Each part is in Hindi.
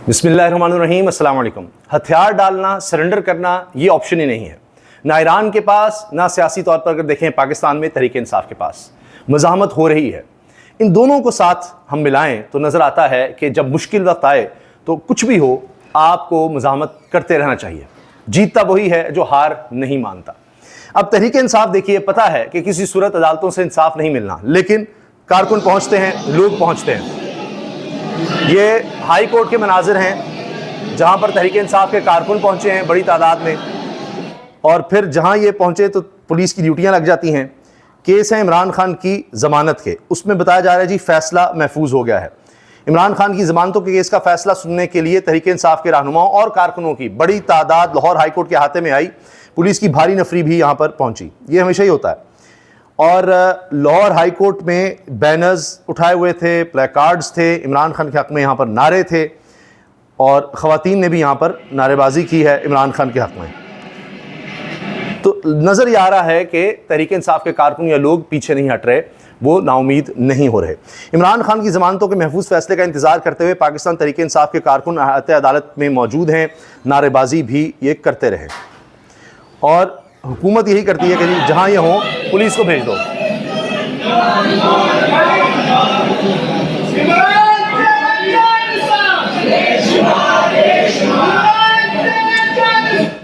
बिस्मिल्लाहिर्रहमानिर्रहीम, अस्सलाम वालेकुम। हथियार डालना, सरेंडर करना ये ऑप्शन ही नहीं है, ना ईरान के पास, ना सियासी तौर पर अगर देखें पाकिस्तान में तहरीक इंसाफ के पास। मज़ाहमत हो रही है। इन दोनों को साथ हम मिलाएं तो नज़र आता है कि जब मुश्किल वक्त आए तो कुछ भी हो आपको मज़ाहमत करते रहना चाहिए। जीतता वही है जो हार नहीं मानता। अब तहरीक इंसाफ देखिए, पता है कि किसी सूरत अदालतों से इंसाफ नहीं मिलना, लेकिन कारकुन पहुँचते हैं, लोग पहुँचते हैं। ये हाई कोर्ट के मनाजिर हैं जहां पर तहरीक इंसाफ के कारकुन पहुंचे हैं बड़ी तादाद में, और फिर जहां ये पहुंचे तो पुलिस की ड्यूटियां लग जाती हैं। केस है इमरान खान की ज़मानत के, उसमें बताया जा रहा है जी फैसला महफूज हो गया है। इमरान खान की ज़मानतों के केस का फैसला सुनने के लिए तहरीक इंसाफ के रहनुमाओं और कारकुनों की बड़ी तादाद लाहौर हाई कोर्ट के अहाते में आई। पुलिस की भारी नफरी भी यहाँ पर पहुंची। ये हमेशा ही होता है। और लाहौर हाई कोर्ट में बैनर्स उठाए हुए थे, प्लेकार्ड्स थे, इमरान खान के हक़ में यहाँ पर नारे थे, और ख़वातीन ने भी यहाँ पर नारेबाजी की है इमरान खान के हक़ में। तो नज़र ये आ रहा है कि तहरीक इंसाफ के कारकुन या लोग पीछे नहीं हट रहे, वो नाउमीद नहीं हो रहे। इमरान खान की ज़मानतों के महफूज फैसले का इंतज़ार करते हुए पाकिस्तान तहरीक इंसाफ के कारकुन अदालत में मौजूद हैं, नारेबाजी भी ये करते रहे। और हुकूमत यही करती है कि जी जहाँ ये हो पुलिस को भेज दो।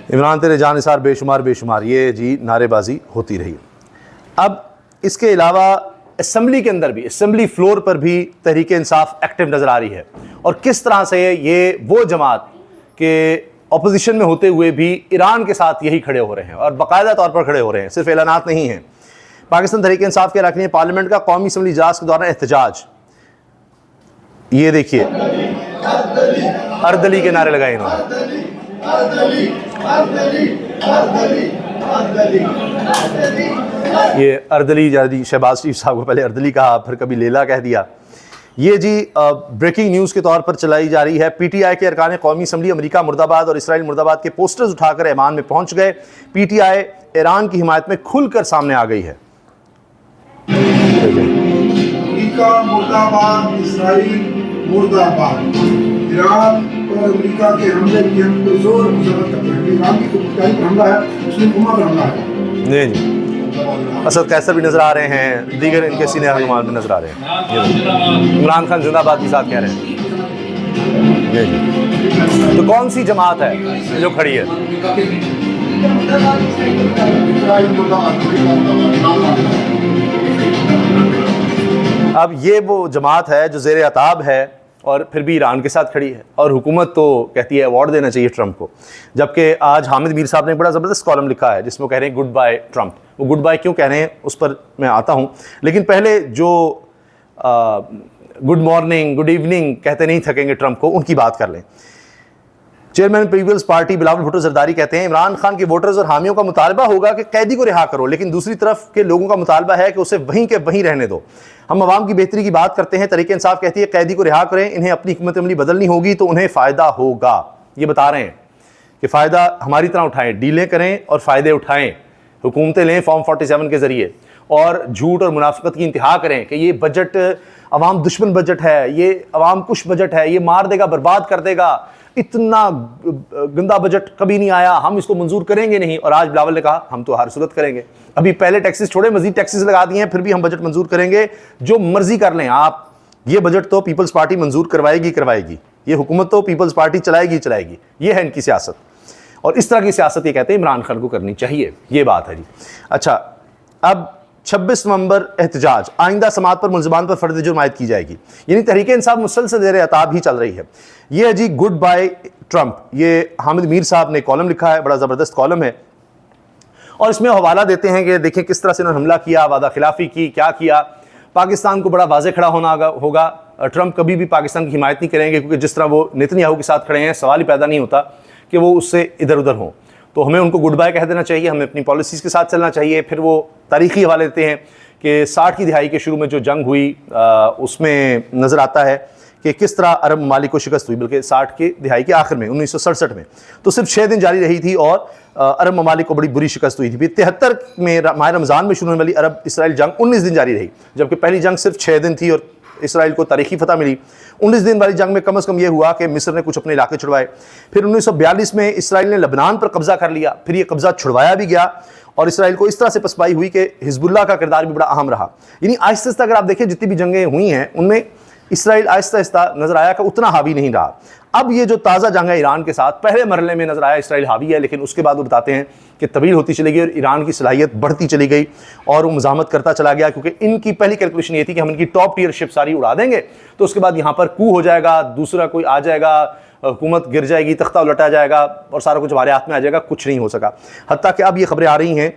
इमरान तेरे जानिसार बेशुमार बेशुमार, ये जी नारेबाजी होती रही। अब इसके अलावा असम्बली के अंदर भी, असम्बली फ्लोर पर भी तहरीक इंसाफ एक्टिव नज़र आ रही है। और किस तरह से ये वो जमात के अपोजिशन में होते हुए भी ईरान के साथ यही खड़े हो रहे हैं, और बाकायदा तौर पर खड़े हो रहे हैं, सिर्फ ऐलानात नहीं हैं। पाकिस्तान तहरीक इंसाफ के अरकान पार्लियामेंट का कौमी असम्बली इजलास के दौरान एहतजाज, ये देखिए अर्दली के नारे लगाए इन्होंने। ये अर्दली जादी शहबाज शरीफ साहब को पहले अर्दली कहा, फिर कभी लेला कह दिया। ये जी ब्रेकिंग न्यूज़ के तौर पर चलाई जा रही है। पीटीआई के अरकान कौमी असम्बली अमेरिका मुर्दाबाद और इसराइल मुर्दाबाद के पोस्टर्स उठाकर ऐवान में पहुंच गए। पीटीआई ईरान की हिमायत में खुलकर सामने आ गई है। अमेरिका मुर्दाबाद, इसराइल मुर्दाबाद। ईरान और अमेरिका के हमले की हम जोर मुजम्मत करते हैं। ईरान की पर हमला है, मुस्लिम उम्मा पर हमला है। जी, असद कैसर भी नजर आ रहे हैं, दीगर इनके सीनियर रहनुमा भी नजर आ रहे हैं। इमरान खान जिंदाबाद के साथ कह रहे हैं। तो कौन सी जमात है जो खड़ी है? अब ये वो जमात है जो ज़ेर अताब है और फिर भी ईरान के साथ खड़ी है, और हुकूमत तो कहती है अवार्ड देना चाहिए ट्रंप को। जबकि आज हामिद मीर साहब ने एक बड़ा ज़बरदस्त कॉलम लिखा है जिसमें कह रहे हैं गुड बाय ट्रंप। वो गुड बाय क्यों कह रहे हैं उस पर मैं आता हूँ, लेकिन पहले जो गुड मॉर्निंग गुड इवनिंग कहते नहीं थकेंगे ट्रंप को, उनकी बात कर लें। चेयरमैन पीपल्स पार्टी बिलावल भुट्टो जरदारी कहते हैं इमरान खान के वोटर्स और हामियों का मुतालबा होगा कि कैदी को रिहा करो, लेकिन दूसरी तरफ के लोगों का मुतालबा है कि उसे वहीं के वहीं रहने दो। हम अवाम की बेहतरी की बात करते हैं, तहरीक इंसाफ कहती है कैदी को रिहा करें, इन्हें अपनी हिकमत अमली बदलनी होगी तो उन्हें फ़ायदा होगा। ये बता रहे हैं कि फ़ायदा हमारी तरह उठाएं, डीलें करें और फ़ायदे उठाएं, हुकूमतें लें फॉर्म 47 के ज़रिए, और झूठ और मुनाफिकत की इंतहा करें कि ये बजट अवाम दुश्मन बजट है, ये अवाम कुश बजट है, ये मार देगा, बर्बाद कर देगा, इतना गंदा बजट कभी नहीं आया, हम इसको मंजूर करेंगे नहीं। और आज बिलावल ने कहा हम तो हर सूरत करेंगे। अभी पहले टैक्सेस छोड़े, मजीद टैक्सेस लगा दिए हैं, फिर भी हम बजट मंजूर करेंगे, जो मर्जी कर लें आप। ये बजट तो पीपल्स पार्टी मंजूर करवाएगी, ये हुकूमत तो पीपल्स पार्टी चलाएगी। ये है इनकी सियासत, और इस तरह की सियासत ये कहते हैं इमरान खान को करनी चाहिए। ये बात है जी। अच्छा, अब 26 नवंबर एहतजाज, आइंदा समात पर मुलजमान पर फर्द जुर्म आयद की जाएगी। यानी तहरीक इंसाफ मुसलसल ज़ेर अताब ही चल रही है। ये है जी गुड बाय ट्रंप। ये हामिद मीर साहब ने कॉलम लिखा है, बड़ा ज़बरदस्त कॉलम है, और इसमें हवाला देते हैं कि देखें किस तरह से उन्होंने हमला किया, वादा खिलाफी की, क्या किया। पाकिस्तान को बड़ा वाज़े खड़ा होना होगा। ट्रंप कभी भी पाकिस्तान की हिमायत नहीं करेंगे, क्योंकि जिस तरह वो नेतन्याहू के साथ खड़े हैं, सवाल ही पैदा नहीं होता कि वो उससे इधर उधर हों। तो हमें उनको गुड बाय कह देना चाहिए, हमें अपनी पॉलिसीज़ के साथ चलना चाहिए। फिर वो तारीख़ी हवाले देते हैं कि 60 की दिहाई के शुरू में जो जंग हुई उसमें नज़र आता है कि किस तरह अरब ममालिक को शिकस्त हुई, बल्कि 60 की दिहाई के आखिर में 1967 में तो सिर्फ 6 दिन जारी रही थी, और अरब ममालिक को बड़ी बुरी शिकस्त हुई थी। 73 में माह रमज़ान में शुरू होने वाली अरब इसराइल जंग 19 दिन जारी रही, जबकि पहली जंग सिर्फ 6 दिन थी और इसराइल को तारीखी फतह मिली। 19 दिन वाली जंग में कम से कम यह हुआ कि मिस्र ने कुछ अपने इलाके छुड़वाए। फिर 1942 में इसराइल ने लबनान पर कब्जा कर लिया, फिर यह कब्जा छुड़वाया भी गया और इसराइल को इस तरह से पसपाई हुई कि हिजबुल्लाह का किरदार भी बड़ा अहम रहा। यानी आहिस्ता आहिस्ता अगर आप देखिए जितनी भी जंगें हुई हैं उनमें इसराइल आहिस्ता आहिस्ता नजर आया कि उतना हावी नहीं रहा। अब ये जो ताज़ा जंग है ईरान के साथ, पहले मरहले में नजर आया इसराइल हावी है, लेकिन उसके बाद वो बताते हैं कि तवील होती चली गई और ईरान की सलाहियत बढ़ती चली गई और वो मुजामत करता चला गया, क्योंकि इनकी पहली कैलकुलेशन ये थी कि हम इनकी टॉप टियर शिप सारी उड़ा देंगे तो उसके बाद यहाँ पर कू हो जाएगा, दूसरा कोई आ जाएगा, हुकूमत गिर जाएगी, तख्ता उलटा जाएगा और सारा कुछ हमारे हाथ में आ जाएगा। कुछ नहीं हो सका। हत्ता कि अब ये खबरें आ रही हैं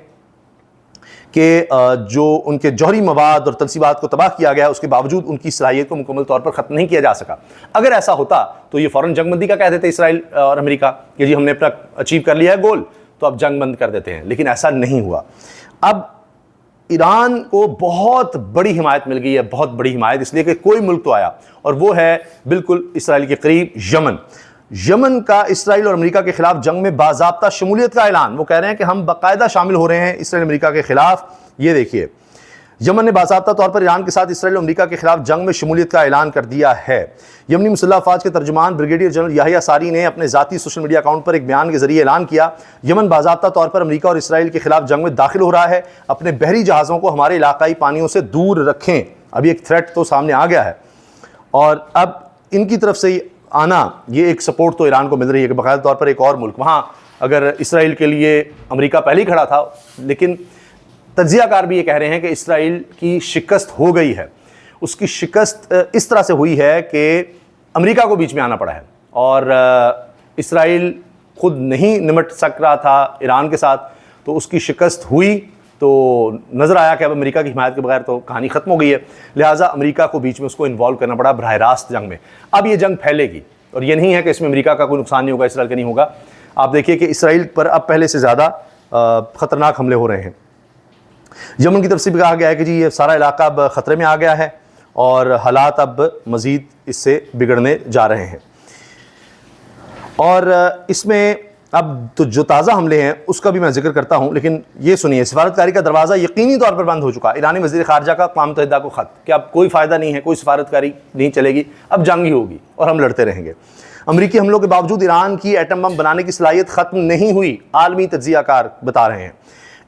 कि जो उनके जौहरी मवाद और तनसीबात को तबाह किया गया, उसके बावजूद उनकी सलाहियत को मुकम्मल तौर पर ख़त्म नहीं किया जा सका। अगर ऐसा होता तो ये फ़ौरन जंगबंदी का कह देते इसराइल और अमेरिका कि जी हमने अपना अचीव कर लिया है गोल, तो अब जंग बंद कर देते हैं, लेकिन ऐसा नहीं हुआ। अब ईरान को बहुत बड़ी हिमायत मिल गई है, बहुत बड़ी हिमायत, इसलिए कि कोई मुल्क तो आया और वो है बिल्कुल इसराइल के करीब यमन। यमन का इसराइल और अमेरिका के खिलाफ जंग में बाज़ाब्ता शमूलियत का ऐलान। वो कह रहे हैं कि हम बाकायदा शामिल हो रहे हैं इसराइल अमेरिका के खिलाफ। ये देखिए, यमन ने बाज़ाब्ता तौर पर ईरान के साथ इसराइल और अमेरिका के खिलाफ जंग में शमूलियत का ऐलान कर दिया है। यमनी मुसल्लह अफ़वाज के तर्जुमान ब्रिगेडियर जनरल याहिया सारी ने अपने ज़ाती सोशल मीडिया अकाउंट पर एक बयान के जरिए ऐलान किया, यमन बाज़ाब्ता तौर पर अमेरिका और इसराइल के खिलाफ जंग में दाखिल हो रहा है। अपने बहरी जहाज़ों को हमारे इलाकाई पानियों से दूर रखें। अभी एक थ्रेट तो सामने आ गया है और अब इनकी तरफ से आना, ये एक सपोर्ट तो ईरान को मिल रही है कि बाकायदा तौर पर एक और मुल्क, वहाँ अगर इसराइल के लिए अमेरिका पहले ही खड़ा था, लेकिन तज्जियाकार भी ये कह रहे हैं कि इसराइल की शिकस्त हो गई है। उसकी शिकस्त इस तरह से हुई है कि अमेरिका को बीच में आना पड़ा है और इसराइल खुद नहीं निमट सक रहा था ईरान के साथ, तो उसकी शिकस्त हुई। तो नज़र आया कि अब अमेरिका की हिमायत के बगैर तो कहानी ख़त्म हो गई है, लिहाजा अमेरिका को बीच में उसको इन्वॉल्व करना पड़ा बराह रास्त जंग में। अब ये जंग फैलेगी और ये नहीं है कि इसमें अमेरिका का कोई नुकसान नहीं होगा, इसराइल का नहीं होगा। आप देखिए कि इसराइल पर अब पहले से ज़्यादा ख़तरनाक हमले हो रहे हैं। यमन की तरफ से भी कहा गया है कि जी ये सारा इलाका अब ख़तरे में आ गया है और हालात अब मज़ीद इससे बिगड़ने जा रहे हैं। और इसमें अब तो जो ताज़ा हमले हैं उसका भी मैं जिक्र करता हूं, लेकिन ये सुनिए, सिफारतकारी का दरवाज़ा यकीनी तौर पर बंद हो चुका। ईरानी वज़ीर ख़ारजा का अक़वाम मुत्तहिदा को ख़त कि अब कोई फ़ायदा नहीं है, कोई सिफारतकारी नहीं चलेगी, अब जंग ही होगी और हम लड़ते रहेंगे। अमरीकी हमलों के बावजूद ईरान की एटम बम बनाने की सलाहियत ख़त्म नहीं हुई, आलमी तज्जियाकार बता रहे हैं।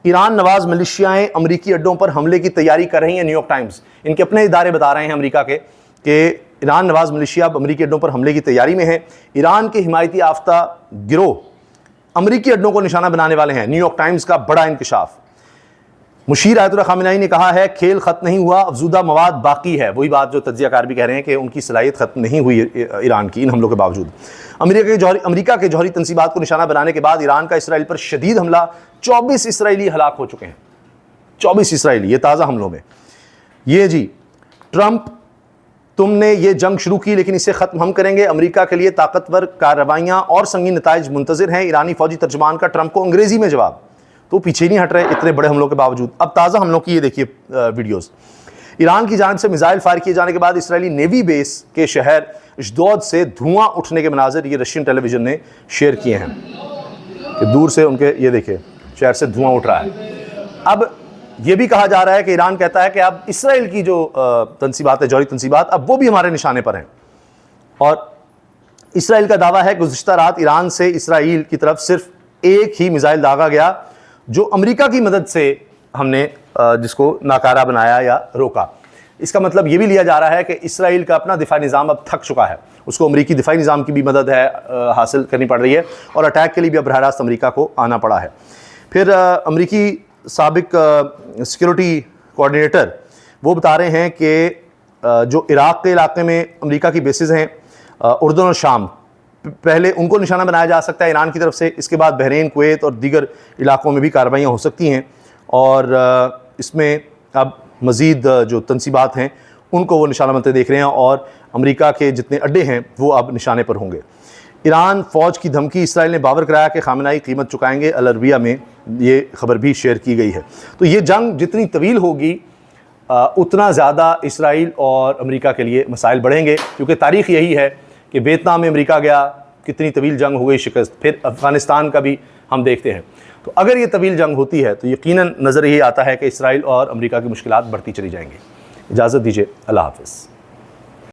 ईरान नवाज मिलिशियाएँ अमरीकी अड्डों पर हमले की तैयारी कर रही हैं। न्यूयॉर्क टाइम्स, इनके अपने इदारे बता रहे हैं अमरीका के कि ईरान नवाज मिलिशिया अब अमरीकी अड्डों पर हमले की तैयारी में है। ईरान के हिमायती आफ्ता गिरोह अमरीकी अड्डों को निशाना बनाने वाले हैं। न्यूयॉर्क टाइम्स का बड़ा इंकशाफ। मुशीर आयतुल्लाह खामेनी ने कहा है खेल खत्म नहीं हुआ, अफजूदा मवाद बाकी है। वही बात जो तज्जियाकार भी कह रहे हैं कि उनकी सलाहियत खत्म नहीं हुई ईरान की इन हमलों के बावजूद। अमरीका के जौहरी तनसीबात को निशाना बनाने के बाद ईरान का इसराइल पर शदीद हमला, 24 इसराइली हलाक हो चुके हैं। 24 इसराइली, ये ताज़ा हमलों में। ये जी, ट्रंप तुमने ये जंग शुरू की लेकिन इसे ख़त्म हम करेंगे। अमेरिका के लिए ताकतवर कार्रवाइयाँ और संगीन नताइज मुंतज़िर हैं। ईरानी फौजी तर्जुमान का ट्रंप को अंग्रेज़ी में जवाब। तो पीछे नहीं हट रहे इतने बड़े हमलों के बावजूद। अब ताज़ा हमलों की ये देखिए वीडियोज़। ईरान की जानिब से मिसाइल फायर किए जाने के बाद इसराइली नेवी बेस के शहर अशदोद से धुआं उठने के मनाजिर ये रशियन टेलीविज़न ने शेयर किए हैं कि दूर से उनके, ये देखिए, शहर से धुआं उठ रहा है। अब ये भी कहा जा रहा है कि ईरान कहता है कि अब इसराइल की जो तनसीबात है, जौहरी तनसीबात, अब वो भी हमारे निशाने पर हैं। और इसराइल का दावा है कि गुज़िश्ता रात ईरान से इसराइल की तरफ सिर्फ एक ही मिसाइल दागा गया जो अमेरिका की मदद से हमने जिसको नाकारा बनाया या रोका। इसका मतलब ये भी लिया जा रहा है कि इसराइल का अपना दिफाई निज़ाम अब थक चुका है, उसको अमेरिकी दिफाई निज़ाम की भी मदद है हासिल करनी पड़ रही है और अटैक के लिए भी अब बराह रास्त अमेरिका को आना पड़ा है। फिर अमेरिकी साबिक सिक्योरिटी कोऑर्डिनेटर वो बता रहे हैं कि जो इराक़ के इलाके में अमेरिका की बेसिस हैं, उर्दन और शाम, पहले उनको निशाना बनाया जा सकता है ईरान की तरफ से। इसके बाद बहरीन, कुवैत और दीगर इलाकों में भी कार्रवाइयाँ हो सकती हैं और इसमें अब मज़ीद जो तनसीबात हैं उनको वो निशाना बनते देख रहे हैं और अमेरिका के जितने अड्डे हैं वो अब निशाने पर होंगे। ईरान फ़ौज की धमकी, इसराइल ने बावर कराया कि खामेनी कीमत चुकाएंगे। अल अरबिया में ये खबर भी शेयर की गई है। तो ये जंग जितनी तवील होगी उतना ज़्यादा इसराइल और अमेरिका के लिए मसाइल बढ़ेंगे, क्योंकि तारीख़ यही है कि वियतनाम में अमेरिका गया, कितनी तवील जंग हो गई शिकस्त। फिर अफ़गानिस्तान का भी हम देखते हैं। तो अगर ये तवील जंग होती है तो यकीनन नज़र यही आता है कि इसराइल और अमेरिका की मुश्किलात बढ़ती चली जाएंगी। इजाज़त दीजिए, अल्लाह हाफ़िज़।